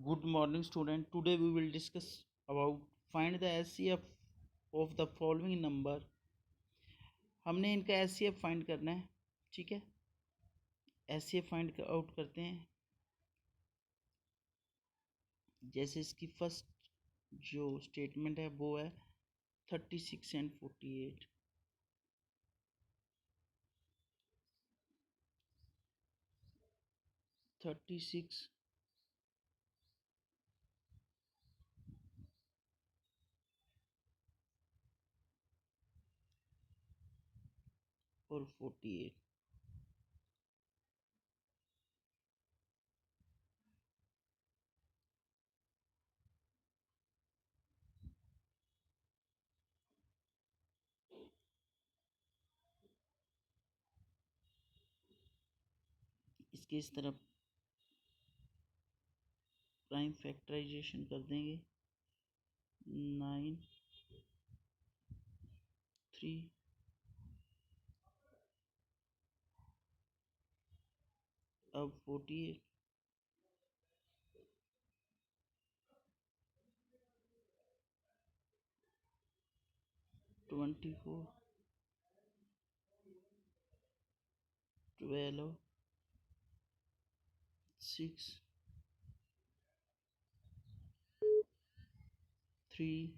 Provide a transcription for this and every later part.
Good morning, student. Today we will discuss about find the HCF of the following number. हमने इनका HCF find करना है, ठीक है। HCF फाइंड आउट करते हैं। जैसे इसकी फर्स्ट जो स्टेटमेंट है वो है 36 and 48। 36 और 48। इसके इस तरफ प्राइम फैक्टराइजेशन कर देंगे। 9 3 अब 48 24 12 6 3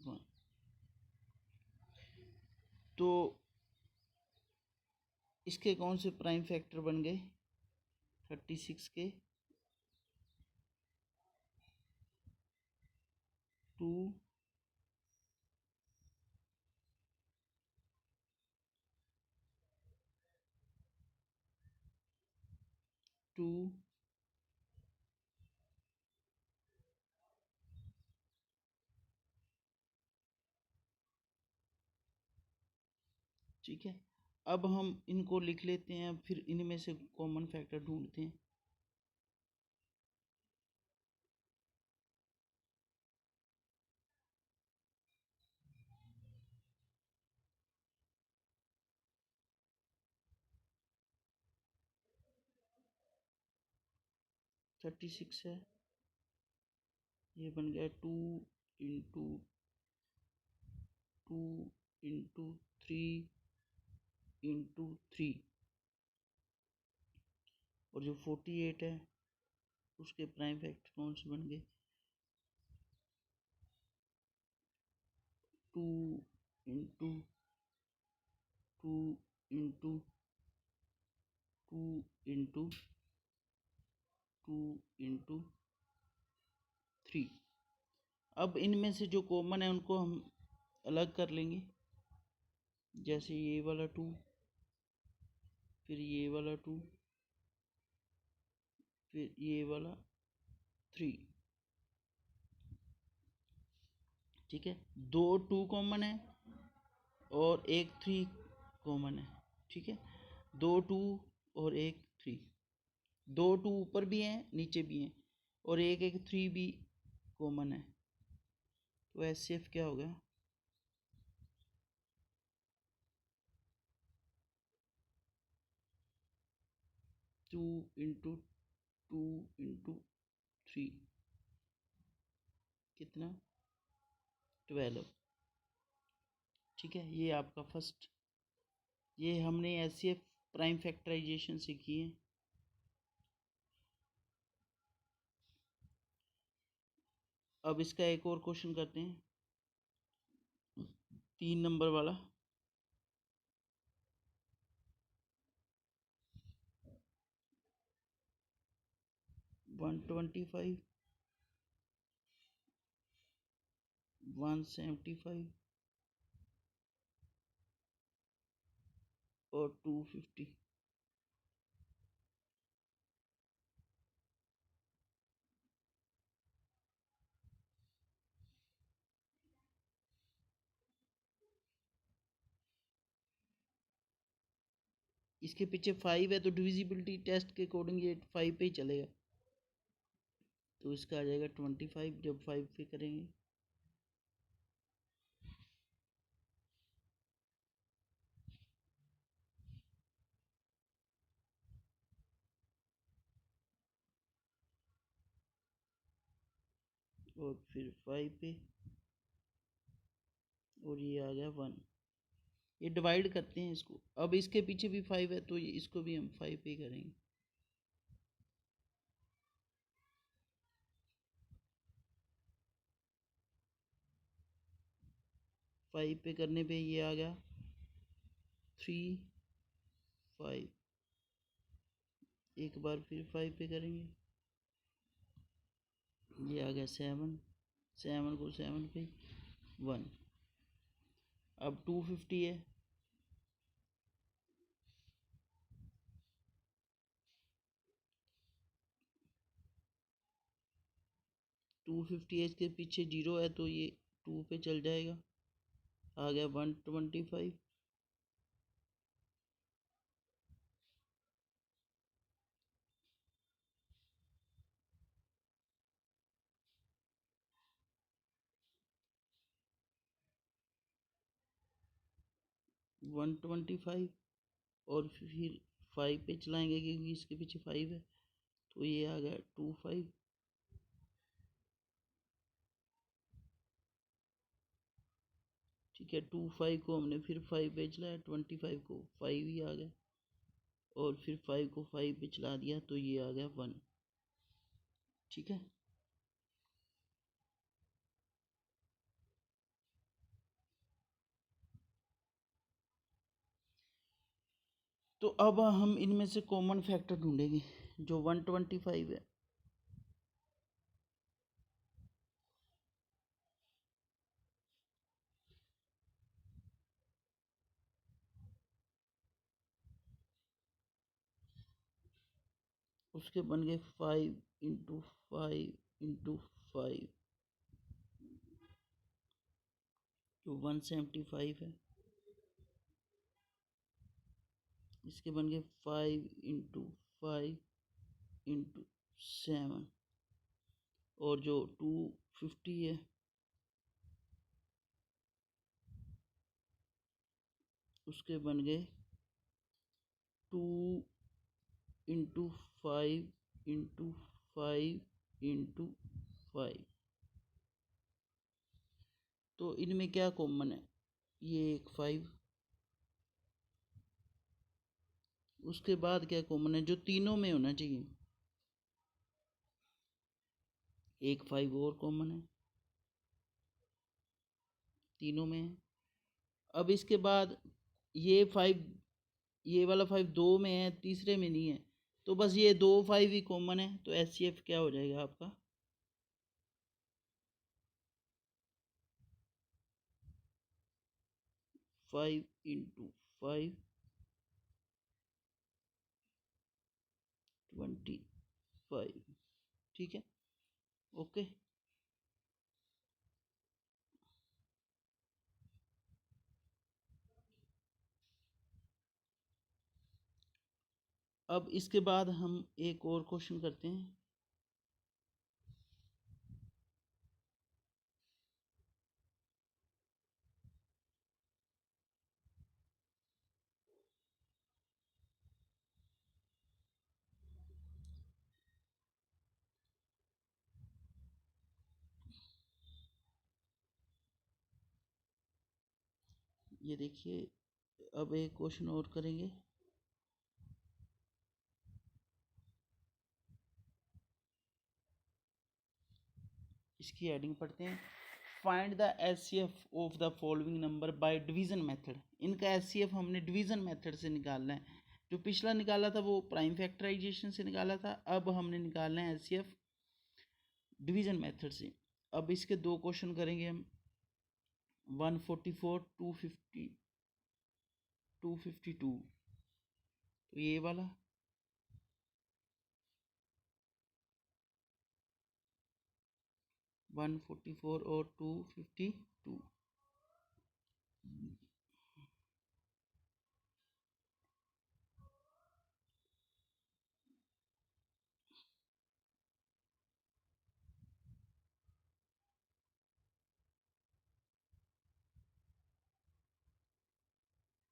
1। तो इसके कौन से प्राइम फैक्टर बन गए? 36 के 2 2 ठीक है। अब हम इनको लिख लेते हैं, फिर इनमें से कॉमन फैक्टर ढूंढते हैं। थर्टी सिक्स है, ये बन गया 2 इंटू 3 और जो 48 है उसके प्राइम फैक्टर कौन से बन गए? 2 इंटू 2 इंटू 2 इंटू 3। अब इनमें से जो कॉमन है उनको हम अलग कर लेंगे। जैसे ये वाला 2, फिर ये वाला 2, फिर ये वाला 3। ठीक है, 2 2 कॉमन है और एक 3 कॉमन है। ठीक है, 2 2 और एक 3। 2 2 ऊपर भी हैं नीचे भी हैं और एक 3 भी कॉमन है। तो HCF क्या होगा? 2 इंटू 2 इंटू 3 कितना? 12। ठीक है, ये आपका फर्स्ट, ये हमने HCF प्राइम फैक्टराइजेशन से किए। अब इसका एक और क्वेश्चन करते हैं, 3 नंबर वाला। 125 175 और 250। इसके पीछे 5 है तो डिविजिबिलिटी टेस्ट के अकॉर्डिंग ये 5 पे ही चलेगा। तो इसका आ जाएगा 25 जब 5 पे करेंगे। और फिर 5 पे, और ये आ गया 1। ये डिवाइड करते हैं इसको। अब इसके पीछे भी 5 है तो इसको भी हम 5 पे करेंगे। फाइव पे करने पे ये आ गया 3 5। एक बार फिर 5 पे करेंगे, ये आ गया 7। 7 को 7 पे 1। अब 250 है, 250 है, इसके पीछे 0 है तो ये 2 पे चल जाएगा। आ गया 125। 125 और फिर 5 पे चलाएंगे क्योंकि इसके पीछे 5 है तो ये आ गया 25। ठीक है, 25 को हमने फिर 5 पे चलाया, 25 को 5 ही आ गया, और फिर 5 को 5 पे चला दिया तो ये आ गया 1। ठीक है, तो अब हम इनमें से कॉमन फैक्टर ढूंढेंगे। जो 125 है, उसके बन गए 5 × 5 × 5, जो 175 है। इसके बन गए 5 × 5 × 7, और जो 250 है उसके बन गए 2 × 5 × 5 × 5। तो इनमें क्या कॉमन है, ये एक 5। उसके बाद क्या कॉमन है जो तीनों में होना चाहिए, एक 5 और कॉमन है, तीनों में है। अब इसके बाद ये 5, ये वाला 5 दो में है, तीसरे में नहीं है, तो बस ये दो 5 ही कॉमन है। तो HCF क्या हो जाएगा आपका, 5 × 5 25। ठीक है, ओके। अब इसके बाद हम एक और क्वेश्चन करते हैं। ये देखिए, अब एक क्वेश्चन और करेंगे। इसकी हेडिंग पढ़ते हैं, find the HCF of the following number by division method. इनका HCF हमने डिवीजन मेथड से निकालना है। जो पिछला निकाला था वो प्राइम फैक्टराइजेशन से निकाला था, अब हमने निकालना है HCF डिवीजन मेथड से। अब इसके दो क्वेश्चन करेंगे हम, 144 250 252, तो ये वाला 144 और 252।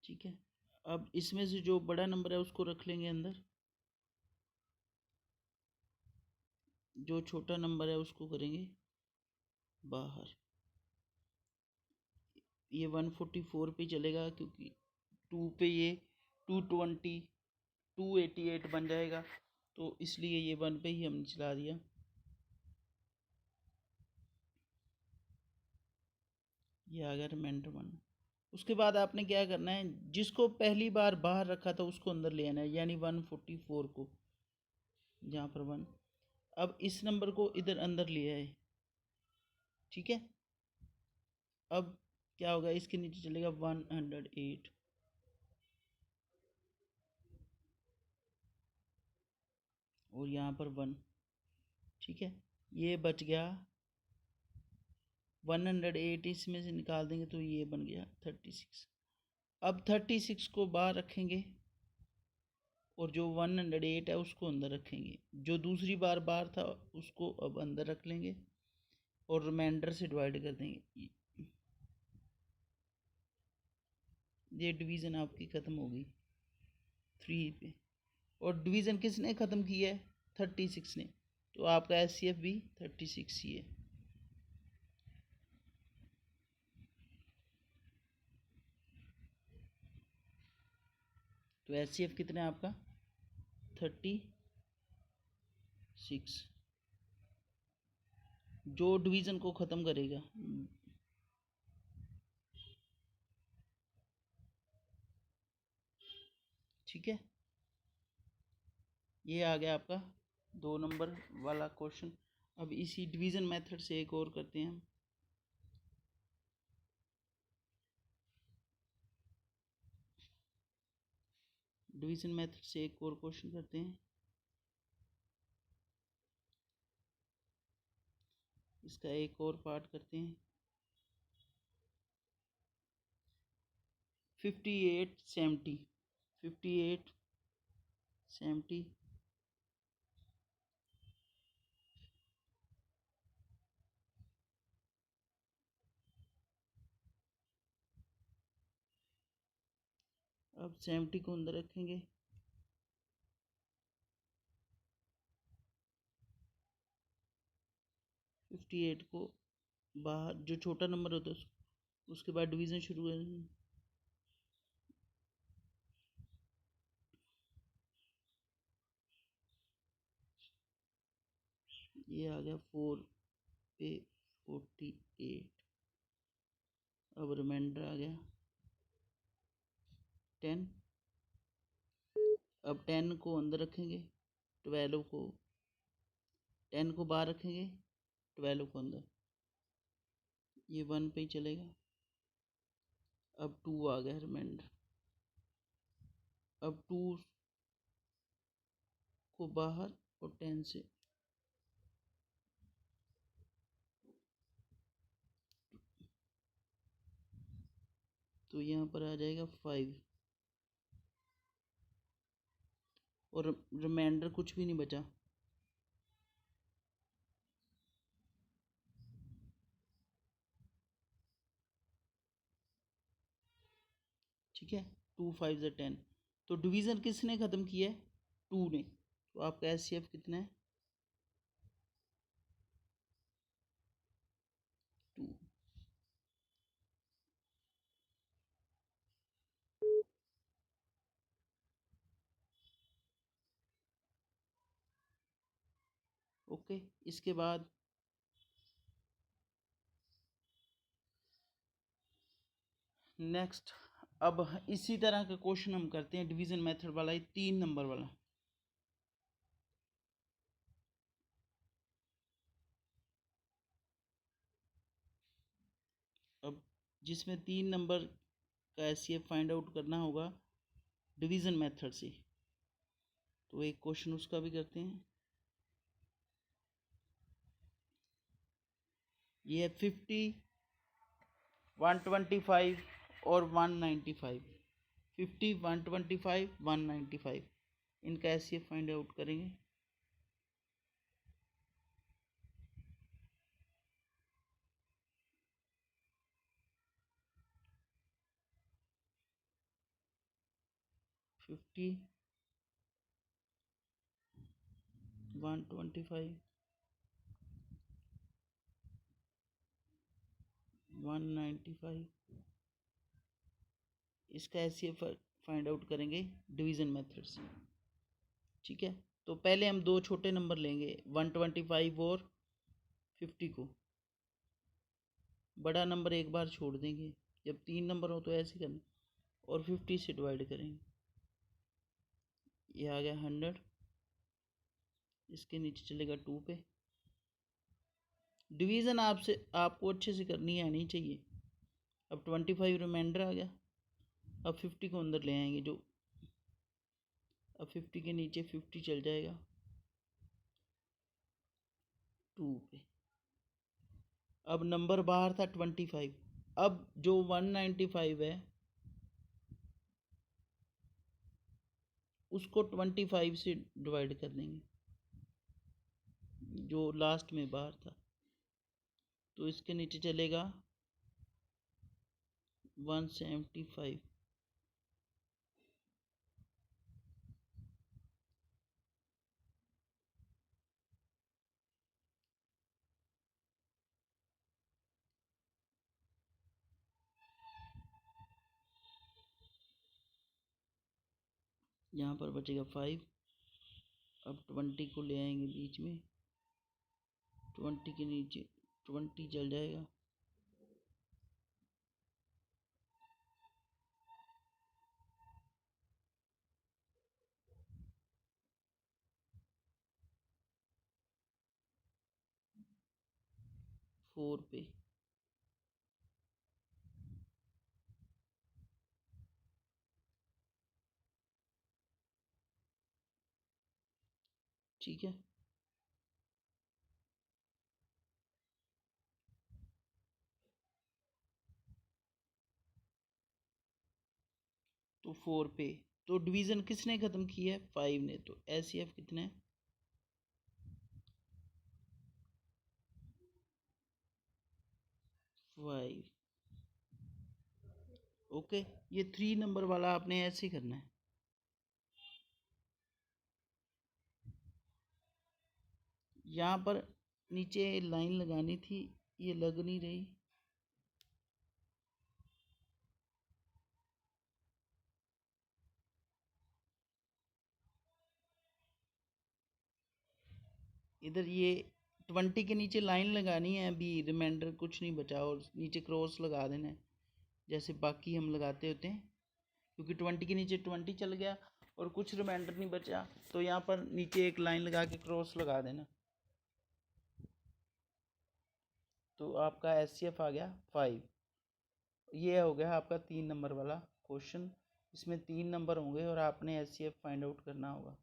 ठीक है, अब इसमें से जो बड़ा नंबर है उसको रख लेंगे अंदर, जो छोटा नंबर है उसको करेंगे बाहर। ये 144 पे चलेगा क्योंकि 2 पे ये 220 288 बन जाएगा, तो इसलिए ये 1 पे ही हमने चला दिया। ये आ गया रिमाइंडर 1। उसके बाद आपने क्या करना है, जिसको पहली बार बाहर रखा था उसको अंदर ले आना है, यानी 144 को, जहाँ पर 1। अब इस नंबर को इधर अंदर ले आए, ठीक है। अब क्या होगा, इसके नीचे चलेगा 108, और यहाँ पर 1, ठीक है। ये बच गया 108, इसमें से निकाल देंगे तो ये बन गया 36। अब 36 को बाहर रखेंगे और जो 108 है उसको अंदर रखेंगे। जो दूसरी बार बाहर था उसको अब अंदर रख लेंगे और रिमाइंडर से डिवाइड कर देंगे। ये डिवीज़न आपकी ख़त्म होगी 3 पे। और डिवीज़न किसने ख़त्म किया है, 36 ने, तो आपका एचसीएफ भी 36 ही है। तो एचसीएफ कितना है आपका, 36, जो डिवीज़न को ख़त्म करेगा। ठीक है, ये आ गया आपका 2 नंबर वाला क्वेश्चन। अब इसी डिवीज़न मेथड से एक और करते हैं हम। डिवीज़न मेथड से एक और क्वेश्चन करते हैं। इसका एक और पार्ट करते हैं। 58 70। अब 70 को अंदर रखेंगे, 58 को बाहर, जो छोटा नंबर होता है उसके बाद डिवीज़न शुरू करेंगे। ये आ गया 4 पे 48। अब रिमाइंडर आ गया 10। अब 10 को अंदर रखेंगे, 12 को, 10 को बाहर रखेंगे, 12 को अंदर, ये 1 पे ही चलेगा। अब 2 आ गया रिमाइंडर। अब 2 को बाहर और 10 से, तो यहाँ पर आ जाएगा 5, और रिमाइंडर कुछ भी नहीं बचा। ठीक है, 2 5 10। तो डिवीज़न किसने ख़त्म किया है, 2 ने। तो आपका एचसीएफ कितना है, 2। ओके, इसके बाद नेक्स्ट, अब इसी तरह का क्वेश्चन हम करते हैं डिवीज़न मेथड वाला, ये 3 नंबर वाला। अब जिसमें 3 नंबर का एचसीएफ फाइंड आउट करना होगा डिवीज़न मेथड से, तो एक क्वेश्चन उसका भी करते हैं। ये है 50, 125 और 195। 50, 125, 195, इनका एचसीएफ फाइंड आउट करेंगे। फिफ्टी, 125 195, इसका एचसीएफ फाइंड आउट करेंगे डिवीज़न मेथड से। ठीक है, तो पहले हम दो छोटे नंबर लेंगे 125 और 50 को, बड़ा नंबर एक बार छोड़ देंगे, जब 3 नंबर हो तो ऐसे करना, और 50 से डिवाइड करेंगे। ये आ गया 100, इसके नीचे चलेगा 2 पे। डिवीज़न आपको अच्छे से करनी आनी चाहिए। अब 25 रिमाइंडर आ गया, अब 50 को अंदर ले आएंगे, जो अब 50 के नीचे 50 चल जाएगा 2 पे। अब नंबर बाहर था 25, अब जो 195 है उसको 25 से डिवाइड कर देंगे, जो लास्ट में बाहर था, तो इसके नीचे चलेगा 175। यहाँ पर बचेगा 5। अब 20 को ले आएंगे बीच में, 20 के नीचे 20 चल जाएगा, फोर पे। ठीक है, तो 4 पे। तो डिवीज़न किसने ख़त्म किया है? 5 ने। तो एचसीएफ कितना है? 5। ओके, ये 3 नंबर वाला आपने ऐसे ही करना है। यहाँ पर नीचे लाइन लगानी थी, ये लग नहीं रही। इधर ये 20 के नीचे लाइन लगानी है, अभी रिमाइंडर कुछ नहीं बचा, और नीचे क्रॉस लगा देना है जैसे बाकी हम लगाते होते हैं, क्योंकि 20 के नीचे 20 चल गया और कुछ रिमाइंडर नहीं बचा, तो यहाँ पर नीचे एक लाइन लगा के क्रॉस लगा देना। तो आपका एचसीएफ आ गया 5। ये हो गया आपका 3 नंबर वाला क्वेश्चन। इसमें 3 नंबर होंगे और आपने एचसीएफ फाइंड आउट करना होगा।